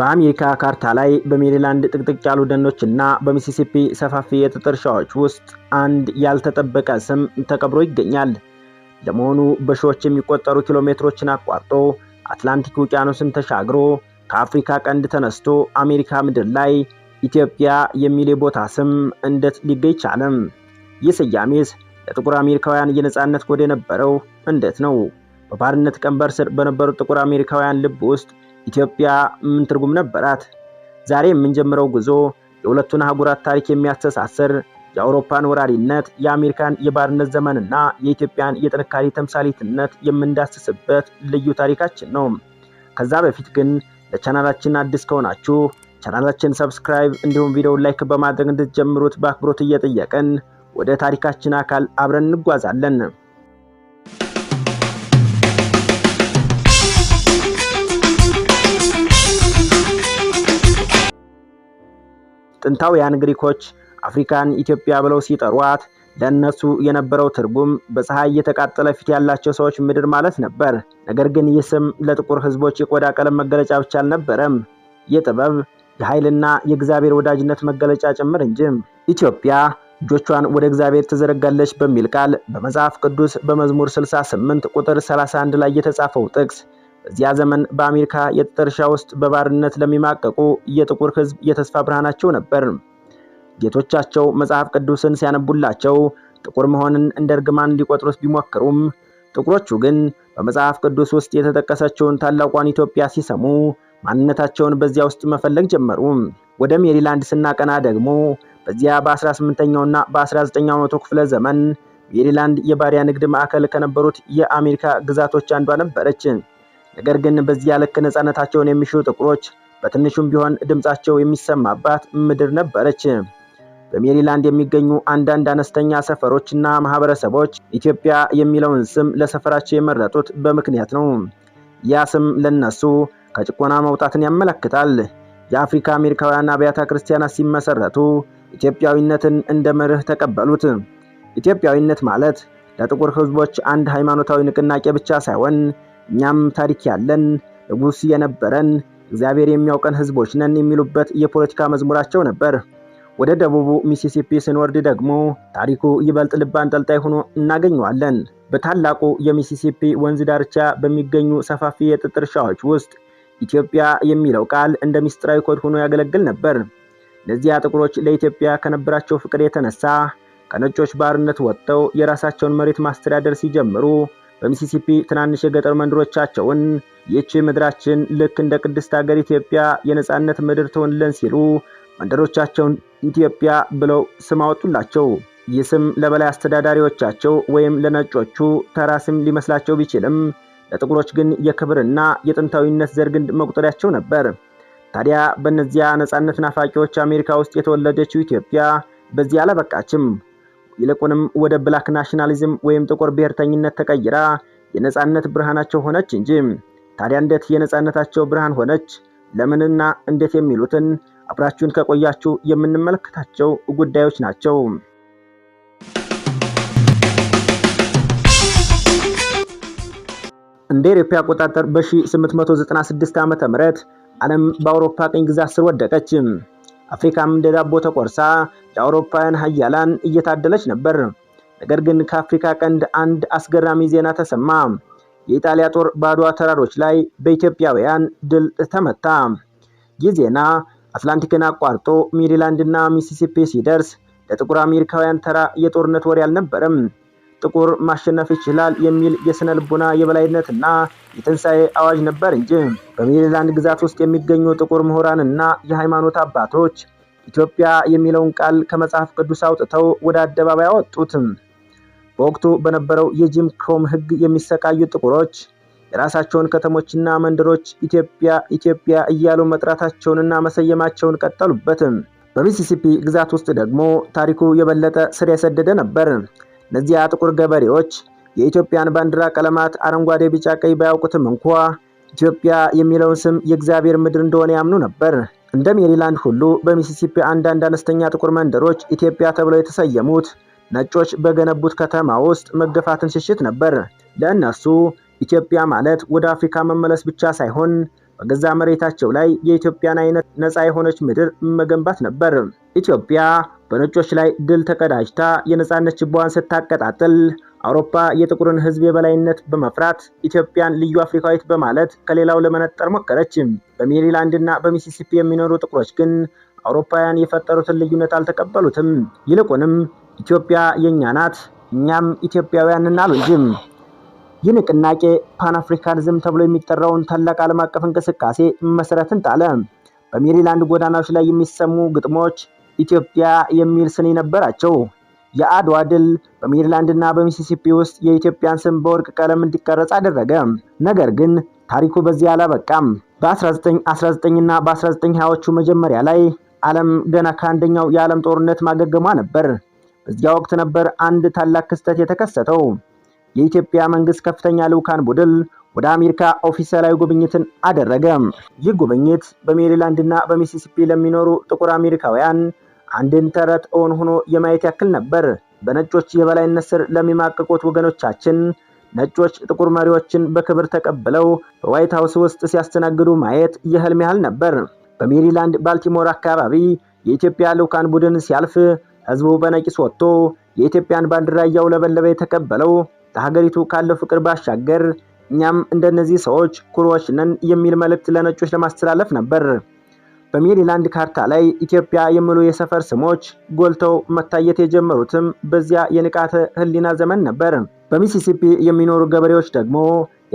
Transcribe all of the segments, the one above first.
በአሜሪካ ካርታ ላይ በሜሪላንድ ጥቅጥቅ ያሉ ደኖችና በሚሲሲፒ ሰፋፊ የጥጥ እርሻዎች ውስጥ አንድ ያልተጠበቀ ስም ተቀብሮ ይገኛል። ለመሆኑ በሺዎች የሚቆጠሩ ኪሎ ሜትሮችን አቋርጦ አትላንቲክ ውቅያኖስን ተሻግሮ ከአፍሪካ ቀንድ ተነስቶ አሜሪካ ምድር ላይ ኢትዮጵያ የሚል የቦታ ስም እንዴት ሊገኝ ቻለ? ይህ ስያሜስ ለጥቁር አሜሪካውያን የነጻነት ኮድ የነበረው እንዴት ነው? በባርነት ቀንበር ስር በነበሩ ጥቁር አሜሪካውያን ልብ ውስጥ ኢትዮጵያ ምን ትርጉም ነበራት? ዛሬ የምንጀምረው ጉዞ የሁለቱን አህጉራት ታሪክ የሚያስተሳስር የአውሮፓን ወራሪነት፣ የአሜሪካን የባርነት ዘመንና የኢትዮጵያን የጥንካሬ ተምሳሌትነት የምንዳስስበት ልዩ ታሪካችን ነው። ከዛ በፊት ግን ለቻናላችን አዲስ ከሆናችሁ ቻናላችን ሰብስክራይብ እንዲሁም ቪዲዮውን ላይክ በማድረግ እንድትጀምሩት በአክብሮት እየጠየቅን ወደ ታሪካችን አካል አብረን እንጓዛለን። ጥንታውያን ግሪኮች አፍሪካን ኢትዮጵያ ብለው ሲጠሯት ለነሱ የነበረው ትርጉም በፀሐይ የተቃጠለ ፊት ያላቸው ሰዎች ምድር ማለት ነበር። ነገር ግን ይህ ስም ለጥቁር ሕዝቦች የቆዳ ቀለም መገለጫ ብቻ አልነበረም፣ የጥበብ የኃይልና የእግዚአብሔር ወዳጅነት መገለጫ ጭምር እንጂ። ኢትዮጵያ እጆቿን ወደ እግዚአብሔር ትዘረጋለች በሚል ቃል በመጽሐፍ ቅዱስ በመዝሙር 68 ቁጥር 31 ላይ የተጻፈው ጥቅስ በዚያ ዘመን በአሜሪካ የጥጥ እርሻ ውስጥ በባርነት ለሚማቀቁ የጥቁር ሕዝብ የተስፋ ብርሃናቸው ነበር። ጌቶቻቸው መጽሐፍ ቅዱስን ሲያነቡላቸው ጥቁር መሆንን እንደ እርግማን ሊቆጥሩት ቢሞክሩም ጥቁሮቹ ግን በመጽሐፍ ቅዱስ ውስጥ የተጠቀሰችውን ታላቋን ኢትዮጵያ ሲሰሙ ማንነታቸውን በዚያ ውስጥ መፈለግ ጀመሩ። ወደ ሜሪላንድ ስናቀና ደግሞ በዚያ በ18ኛውና በ19ኛው መቶ ክፍለ ዘመን ሜሪላንድ የባሪያ ንግድ ማዕከል ከነበሩት የአሜሪካ ግዛቶች አንዷ ነበረች። ነገር ግን በዚያ ልክ ነፃነታቸውን የሚሹ ጥቁሮች በትንሹም ቢሆን ድምጻቸው የሚሰማባት ምድር ነበረች። በሜሪላንድ የሚገኙ አንዳንድ አነስተኛ ሰፈሮችና ማህበረሰቦች ኢትዮጵያ የሚለውን ስም ለሰፈራቸው የመረጡት በምክንያት ነው። ያ ስም ለነሱ ከጭቆና መውጣትን ያመለክታል። የአፍሪካ አሜሪካውያን አብያተ ክርስቲያናት ሲመሰረቱ ኢትዮጵያዊነትን እንደ መርህ ተቀበሉት። ኢትዮጵያዊነት ማለት ለጥቁር ሕዝቦች አንድ ሃይማኖታዊ ንቅናቄ ብቻ ሳይሆን እኛም ታሪክ ያለን ንጉስ የነበረን እግዚአብሔር የሚያውቀን ሕዝቦች ነን የሚሉበት የፖለቲካ መዝሙራቸው ነበር። ወደ ደቡቡ ሚሲሲፒ ስንወርድ ደግሞ ታሪኩ ይበልጥ ልብ አንጠልጣይ ሆኖ እናገኘዋለን። በታላቁ የሚሲሲፒ ወንዝ ዳርቻ በሚገኙ ሰፋፊ የጥጥ እርሻዎች ውስጥ ኢትዮጵያ የሚለው ቃል እንደ ሚስጥራዊ ኮድ ሆኖ ያገለግል ነበር። እነዚያ ጥቁሮች ለኢትዮጵያ ከነበራቸው ፍቅር የተነሳ ከነጮች ባርነት ወጥተው የራሳቸውን መሬት ማስተዳደር ሲጀምሩ በሚሲሲፒ ትናንሽ የገጠር መንደሮቻቸውን ይህች ምድራችን ልክ እንደ ቅድስት ሀገር ኢትዮጵያ የነጻነት ምድር ትሆንልን ሲሉ መንደሮቻቸውን ኢትዮጵያ ብለው ስም አወጡላቸው። ይህ ስም ለበላይ አስተዳዳሪዎቻቸው ወይም ለነጮቹ ተራ ስም ሊመስላቸው ቢችልም ለጥቁሮች ግን የክብርና የጥንታዊነት ዘርግንድ መቁጠሪያቸው ነበር። ታዲያ በእነዚያ ነጻነት ናፋቂዎች አሜሪካ ውስጥ የተወለደችው ኢትዮጵያ በዚህ አላበቃችም። ይልቁንም ወደ ብላክ ናሽናሊዝም ወይም ጥቁር ብሔርተኝነት ተቀይራ የነጻነት ብርሃናቸው ሆነች እንጂ። ታዲያ እንዴት የነጻነታቸው ብርሃን ሆነች? ለምንና እንዴት የሚሉትን አብራችሁን ከቆያችሁ የምንመለከታቸው ጉዳዮች ናቸው። እንደ ኢትዮጵያ አቆጣጠር በ1896 ዓ.ም ዓለም በአውሮፓ ቅኝ ግዛት ስር ወደቀች። አፍሪካም እንደ ዳቦ ተቆርሳ ለአውሮፓውያን ሀያላን እየታደለች ነበር። ነገር ግን ከአፍሪካ ቀንድ አንድ አስገራሚ ዜና ተሰማ። የኢጣሊያ ጦር በአድዋ ተራሮች ላይ በኢትዮጵያውያን ድል ተመታ። ይህ ዜና አትላንቲክን አቋርጦ ሜሪላንድና ሚሲሲፒ ሲደርስ ለጥቁር አሜሪካውያን ተራ የጦርነት ወሬ አልነበረም። ጥቁር ማሸነፍ ይችላል የሚል የስነ ልቦና የበላይነትና የትንሣኤ አዋጅ ነበር እንጂ። በሜሪላንድ ግዛት ውስጥ የሚገኙ ጥቁር ምሁራንና የሃይማኖት አባቶች ኢትዮጵያ የሚለውን ቃል ከመጽሐፍ ቅዱስ አውጥተው ወደ አደባባይ አወጡት። በወቅቱ በነበረው የጂም ክሮም ሕግ የሚሰቃዩ ጥቁሮች የራሳቸውን ከተሞችና መንደሮች ኢትዮጵያ እያሉ መጥራታቸውንና መሰየማቸውን ቀጠሉበት። በሚሲሲፒ ግዛት ውስጥ ደግሞ ታሪኩ የበለጠ ስር የሰደደ ነበር። እነዚያ ጥቁር ገበሬዎች የኢትዮጵያን ባንዲራ ቀለማት አረንጓዴ፣ ቢጫ፣ ቀይ ባያውቁትም እንኳ ኢትዮጵያ የሚለውን ስም የእግዚአብሔር ምድር እንደሆነ ያምኑ ነበር። እንደ ሜሪላንድ ሁሉ በሚሲሲፒ አንዳንድ አነስተኛ ጥቁር መንደሮች ኢትዮጵያ ተብለው የተሰየሙት ነጮች በገነቡት ከተማ ውስጥ መገፋትን ሽሽት ነበር። ለእነሱ ኢትዮጵያ ማለት ወደ አፍሪካ መመለስ ብቻ ሳይሆን በገዛ መሬታቸው ላይ የኢትዮጵያን አይነት ነፃ የሆነች ምድር መገንባት ነበር። ኢትዮጵያ በነጮች ላይ ድል ተቀዳጅታ የነፃነት ችቦዋን ስታቀጣጥል አውሮፓ የጥቁርን ሕዝብ የበላይነት በመፍራት ኢትዮጵያን ልዩ አፍሪካዊት በማለት ከሌላው ለመነጠር ሞከረች። በሜሪላንድ እና በሚሲሲፒ የሚኖሩ ጥቁሮች ግን አውሮፓውያን የፈጠሩትን ልዩነት አልተቀበሉትም። ይልቁንም ኢትዮጵያ የኛ ናት፣ እኛም ኢትዮጵያውያን እናሉ እንጂ። ይህ ንቅናቄ ፓን አፍሪካኒዝም ተብሎ የሚጠራውን ታላቅ ዓለም አቀፍ እንቅስቃሴ መሰረትን ጣለ። በሜሪላንድ ጎዳናዎች ላይ የሚሰሙ ግጥሞች ኢትዮጵያ የሚል ስኒ ነበራቸው። የአድዋ ድል በሜሪላንድ እና በሚሲሲፒ ውስጥ የኢትዮጵያን ስም በወርቅ ቀለም እንዲቀረጽ አደረገ። ነገር ግን ታሪኩ በዚህ አላበቃም። በ1919 እና በ1920ዎቹ መጀመሪያ ላይ ዓለም ገና ከአንደኛው የዓለም ጦርነት ማገገሟ ነበር። በዚያ ወቅት ነበር አንድ ታላቅ ክስተት የተከሰተው። የኢትዮጵያ መንግስት ከፍተኛ ልዑካን ቡድን ወደ አሜሪካ ኦፊሴላዊ ጉብኝትን አደረገ። ይህ ጉብኝት በሜሪላንድ እና በሚሲሲፒ ለሚኖሩ ጥቁር አሜሪካውያን አንድን ተረት እውን ሆኖ የማየት ያክል ነበር። በነጮች የበላይነት ስር ለሚማቅቁት ወገኖቻችን ነጮች ጥቁር መሪዎችን በክብር ተቀብለው በዋይት ሃውስ ውስጥ ሲያስተናግዱ ማየት የህልም ያህል ነበር። በሜሪላንድ ባልቲሞር አካባቢ የኢትዮጵያ ልዑካን ቡድን ሲያልፍ ህዝቡ በነቂስ ወጥቶ የኢትዮጵያን ባንዲራ እያውለበለበ የተቀበለው ለሀገሪቱ ካለው ፍቅር ባሻገር እኛም እንደነዚህ ሰዎች ኩሮዎች ነን የሚል መልእክት ለነጮች ለማስተላለፍ ነበር። በሜሪላንድ ካርታ ላይ ኢትዮጵያ የሚሉ የሰፈር ስሞች ጎልተው መታየት የጀመሩትም በዚያ የንቃተ ህሊና ዘመን ነበር። በሚሲሲፒ የሚኖሩ ገበሬዎች ደግሞ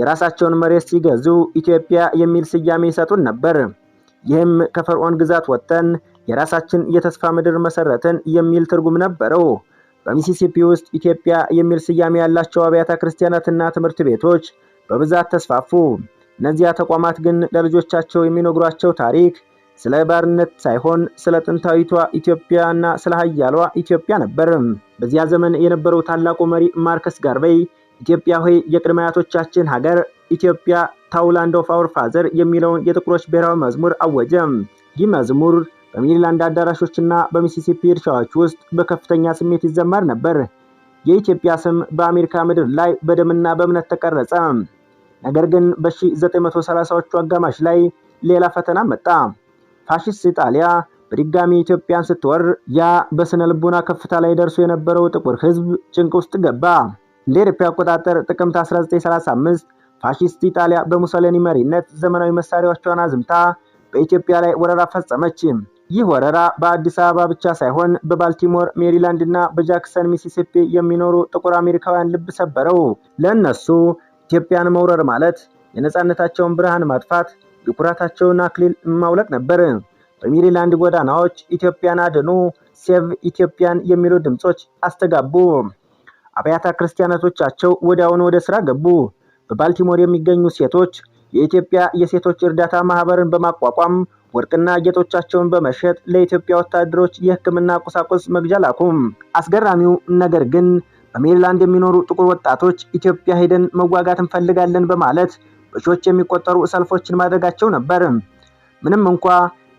የራሳቸውን መሬት ሲገዙ ኢትዮጵያ የሚል ስያሜ ይሰጡን ነበር። ይህም ከፈርዖን ግዛት ወጥተን የራሳችን የተስፋ ምድር መሰረትን የሚል ትርጉም ነበረው። በሚሲሲፒ ውስጥ ኢትዮጵያ የሚል ስያሜ ያላቸው አብያተ ክርስቲያናትና ትምህርት ቤቶች በብዛት ተስፋፉ። እነዚያ ተቋማት ግን ለልጆቻቸው የሚነግሯቸው ታሪክ ስለ ባርነት ሳይሆን ስለ ጥንታዊቷ ኢትዮጵያና ስለ ኃያሏ ኢትዮጵያ ነበር። በዚያ ዘመን የነበረው ታላቁ መሪ ማርከስ ጋርቬይ ኢትዮጵያ ሆይ የቅድመ አያቶቻችን ሀገር ኢትዮጵያ ታውላንድ ኦፍ አወር ፋዘር የሚለውን የጥቁሮች ብሔራዊ መዝሙር አወጀ። ይህ መዝሙር በሜሪላንድ አዳራሾችና በሚሲሲፒ እርሻዎች ውስጥ በከፍተኛ ስሜት ይዘመር ነበር። የኢትዮጵያ ስም በአሜሪካ ምድር ላይ በደምና በእምነት ተቀረጸ። ነገር ግን በ1930ዎቹ አጋማሽ ላይ ሌላ ፈተና መጣ። ፋሺስት ኢጣሊያ በድጋሚ ኢትዮጵያን ስትወር ያ በስነ ልቦና ከፍታ ላይ ደርሶ የነበረው ጥቁር ሕዝብ ጭንቅ ውስጥ ገባ። እንደ አውሮፓ አቆጣጠር ጥቅምት 1935 ፋሺስት ኢጣሊያ በሙሶሊኒ መሪነት ዘመናዊ መሳሪያዎቿን አዝምታ በኢትዮጵያ ላይ ወረራ ፈጸመች። ይህ ወረራ በአዲስ አበባ ብቻ ሳይሆን በባልቲሞር፣ ሜሪላንድ እና በጃክሰን ሚሲሲፒ የሚኖሩ ጥቁር አሜሪካውያን ልብ ሰበረው። ለእነሱ ኢትዮጵያን መውረር ማለት የነፃነታቸውን ብርሃን ማጥፋት፣ የኩራታቸውን አክሊል ማውለቅ ነበር። በሜሪላንድ ጎዳናዎች ኢትዮጵያን አድኑ፣ ሴቭ ኢትዮጵያን የሚሉ ድምጾች አስተጋቡ። አብያተ ክርስቲያናቶቻቸው ወዲያውኑ ወደ ስራ ገቡ። በባልቲሞር የሚገኙ ሴቶች የኢትዮጵያ የሴቶች እርዳታ ማህበርን በማቋቋም ወርቅና ጌጦቻቸውን በመሸጥ ለኢትዮጵያ ወታደሮች የሕክምና ቁሳቁስ መግዣ ላኩ። አስገራሚው ነገር ግን በሜሪላንድ የሚኖሩ ጥቁር ወጣቶች ኢትዮጵያ ሄደን መዋጋት እንፈልጋለን በማለት በሺዎች የሚቆጠሩ ሰልፎችን ማድረጋቸው ነበር። ምንም እንኳ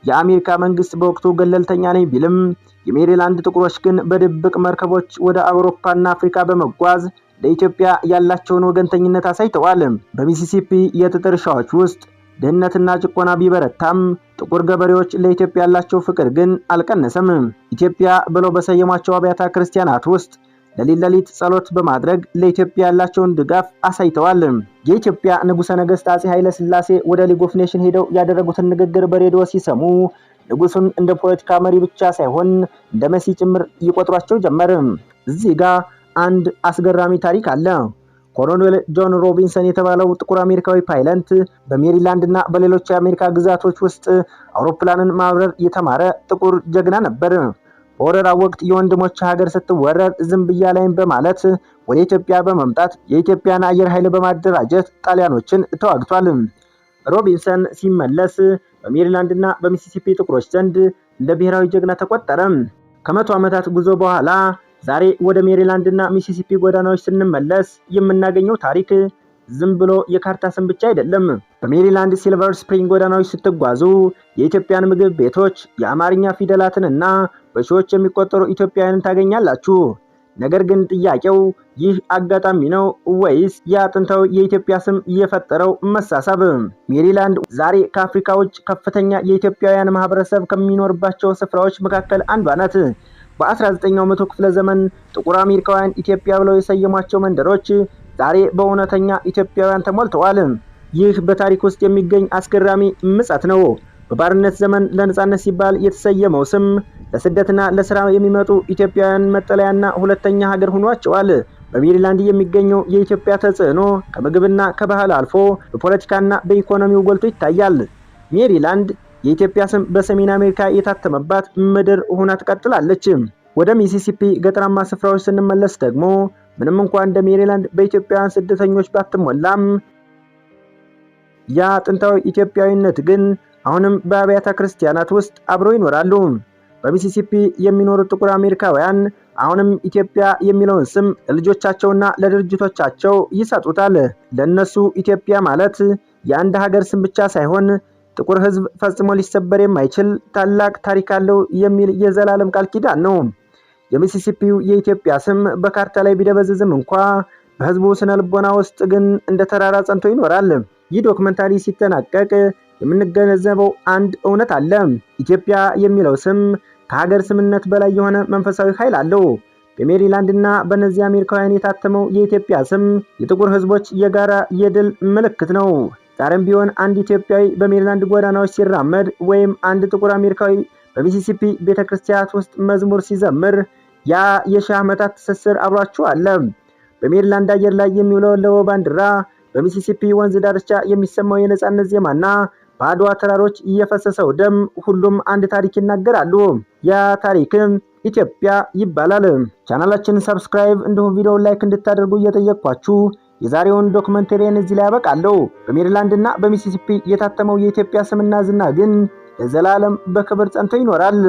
የአሜሪካ መንግስት በወቅቱ ገለልተኛ ነኝ ቢልም የሜሪላንድ ጥቁሮች ግን በድብቅ መርከቦች ወደ አውሮፓና አፍሪካ በመጓዝ ለኢትዮጵያ ያላቸውን ወገንተኝነት አሳይተዋል። በሚሲሲፒ የጥጥ እርሻዎች ውስጥ ድህነትና ጭቆና ቢበረታም ጥቁር ገበሬዎች ለኢትዮጵያ ያላቸው ፍቅር ግን አልቀነሰም። ኢትዮጵያ ብለው በሰየሟቸው አብያተ ክርስቲያናት ውስጥ ለሊት ጸሎት በማድረግ ለኢትዮጵያ ያላቸውን ድጋፍ አሳይተዋል። የኢትዮጵያ ንጉሠ ነገሥት አፄ ኃይለ ሥላሴ ወደ ሊግ ኦፍ ኔሽን ሄደው ያደረጉትን ንግግር በሬዲዮ ሲሰሙ ንጉሱን እንደ ፖለቲካ መሪ ብቻ ሳይሆን እንደ መሲ ጭምር ይቆጥሯቸው ጀመር። እዚህ ጋር አንድ አስገራሚ ታሪክ አለ። ኮሎኔል ጆን ሮቢንሰን የተባለው ጥቁር አሜሪካዊ ፓይለት በሜሪላንድ እና በሌሎች የአሜሪካ ግዛቶች ውስጥ አውሮፕላንን ማብረር የተማረ ጥቁር ጀግና ነበር። በወረራ ወቅት የወንድሞች ሀገር ስትወረር ዝም ብያ ላይም በማለት ወደ ኢትዮጵያ በመምጣት የኢትዮጵያን አየር ኃይል በማደራጀት ጣሊያኖችን ተዋግቷል። ሮቢንሰን ሲመለስ በሜሪላንድ እና በሚሲሲፒ ጥቁሮች ዘንድ እንደ ብሔራዊ ጀግና ተቆጠረ። ከመቶ ዓመታት ጉዞ በኋላ ዛሬ ወደ ሜሪላንድ እና ሚሲሲፒ ጎዳናዎች ስንመለስ የምናገኘው ታሪክ ዝም ብሎ የካርታ ስም ብቻ አይደለም። በሜሪላንድ ሲልቨር ስፕሪንግ ጎዳናዎች ስትጓዙ የኢትዮጵያን ምግብ ቤቶች፣ የአማርኛ ፊደላትን እና በሺዎች የሚቆጠሩ ኢትዮጵያውያንን ታገኛላችሁ። ነገር ግን ጥያቄው ይህ አጋጣሚ ነው ወይስ የጥንታዊ የኢትዮጵያ ስም የፈጠረው መሳሳብ? ሜሪላንድ ዛሬ ከአፍሪካ ውጭ ከፍተኛ የኢትዮጵያውያን ማህበረሰብ ከሚኖርባቸው ስፍራዎች መካከል አንዷ ናት። በ19ኛው መቶ ክፍለ ዘመን ጥቁር አሜሪካውያን ኢትዮጵያ ብለው የሰየሟቸው መንደሮች ዛሬ በእውነተኛ ኢትዮጵያውያን ተሞልተዋል። ይህ በታሪክ ውስጥ የሚገኝ አስገራሚ ምጸት ነው። በባርነት ዘመን ለነጻነት ሲባል የተሰየመው ስም ለስደትና ለስራ የሚመጡ ኢትዮጵያውያን መጠለያና ሁለተኛ ሀገር ሆኗቸዋል። በሜሪላንድ የሚገኘው የኢትዮጵያ ተጽዕኖ ከምግብና ከባህል አልፎ በፖለቲካና በኢኮኖሚው ጎልቶ ይታያል። ሜሪላንድ የኢትዮጵያ ስም በሰሜን አሜሪካ የታተመባት ምድር ሆና ትቀጥላለች። ወደ ሚሲሲፒ ገጠራማ ስፍራዎች ስንመለስ ደግሞ ምንም እንኳን እንደ ሜሪላንድ በኢትዮጵያውያን ስደተኞች ባትሞላም ያ ጥንታዊ ኢትዮጵያዊነት ግን አሁንም በአብያተ ክርስቲያናት ውስጥ አብረው ይኖራሉ። በሚሲሲፒ የሚኖሩ ጥቁር አሜሪካውያን አሁንም ኢትዮጵያ የሚለውን ስም ለልጆቻቸውና ለድርጅቶቻቸው ይሰጡታል። ለነሱ ኢትዮጵያ ማለት የአንድ ሀገር ስም ብቻ ሳይሆን ጥቁር ሕዝብ ፈጽሞ ሊሰበር የማይችል ታላቅ ታሪክ አለው የሚል የዘላለም ቃል ኪዳን ነው። የሚሲሲፒው የኢትዮጵያ ስም በካርታ ላይ ቢደበዝዝም እንኳ በሕዝቡ ስነ ልቦና ውስጥ ግን እንደ ተራራ ጸንቶ ይኖራል። ይህ ዶክመንታሪ ሲጠናቀቅ የምንገነዘበው አንድ እውነት አለ። ኢትዮጵያ የሚለው ስም ከሀገር ስምነት በላይ የሆነ መንፈሳዊ ኃይል አለው። በሜሪላንድና በእነዚህ አሜሪካውያን የታተመው የኢትዮጵያ ስም የጥቁር ሕዝቦች የጋራ የድል ምልክት ነው። ዛሬም ቢሆን አንድ ኢትዮጵያዊ በሜሪላንድ ጎዳናዎች ሲራመድ ወይም አንድ ጥቁር አሜሪካዊ በሚሲሲፒ ቤተክርስቲያናት ውስጥ መዝሙር ሲዘምር ያ የሺህ ዓመታት ትስስር አብሯቸው አለ። በሜሪላንድ አየር ላይ የሚውለበለበው ባንዲራ፣ በሚሲሲፒ ወንዝ ዳርቻ የሚሰማው የነጻነት ዜማና በአድዋ ተራሮች የፈሰሰው ደም ሁሉም አንድ ታሪክ ይናገራሉ። ያ ታሪክም ኢትዮጵያ ይባላል። ቻናላችንን ሰብስክራይብ እንዲሁም ቪዲዮውን ላይክ እንድታደርጉ እየጠየቅኳችሁ የዛሬውን ዶክመንተሪን እዚህ ላይ ያበቃለሁ። በሜሪላንድ እና በሚሲሲፒ የታተመው የኢትዮጵያ ስምና ዝና ግን ለዘላለም በክብር ጸንቶ ይኖራል።